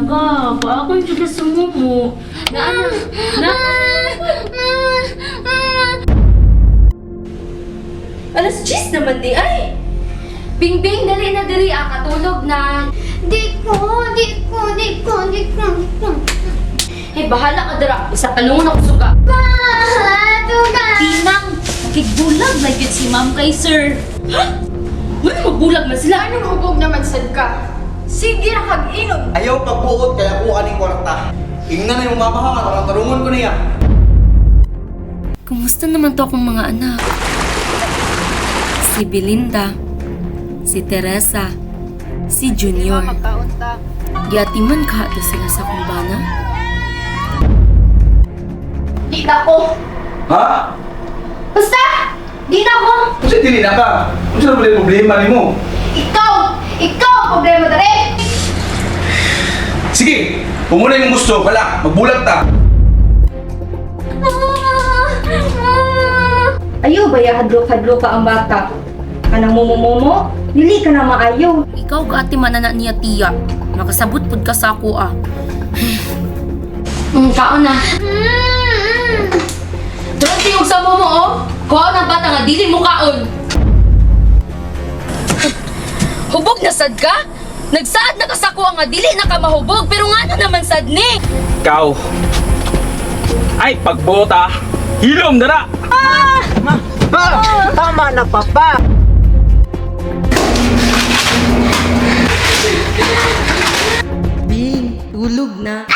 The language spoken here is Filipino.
ka. Paakon siya sa mumo. Na? Alas 10 naman di ay. Bingbing, dali na diri katulog na. Di ko. Eh, bahala ka dira. Isa talungon ako suga. Tinang, kigbulag na yun si ma'am kay sir. Ha? Wala magbulag man sila. Anong hubog naman sad ka? Sige na kag-inom. Ayaw pagbuot kaya kuha ni kwarta. Ingnan na yung mamahangan, parang tarungon ko niya. Kumusta naman to akong mga anak? Si Belinda, si Teresa, si Junior. Giatiman ka to sila sa kumbana? Di na ko. Ha? Basta! Di na ko. Kasi dili na ka. Kung saan pala yung problema ni mo? Ikaw ang problema dali. Sige, kung muna yung gusto, wala, magbulag ta. Ayaw ba ya hadlok-hadlok ka ang bata? Kanang mumumomo? Dili ka na maayaw. Ikaw ka ati manana niya tiya. Makasabot pud ka sa ako ah. Kaon na. Doon tiyong sa mo oh. Kaon ang bata nga, dili mo kaon. Hubog na sad ka? Nagsaad na kasako nga dili na ka mahubog pero nga na naman sad ni. Ikaw. Ay, pagbota. Hilom na na. Tama na, Papa! Bin, tulog na.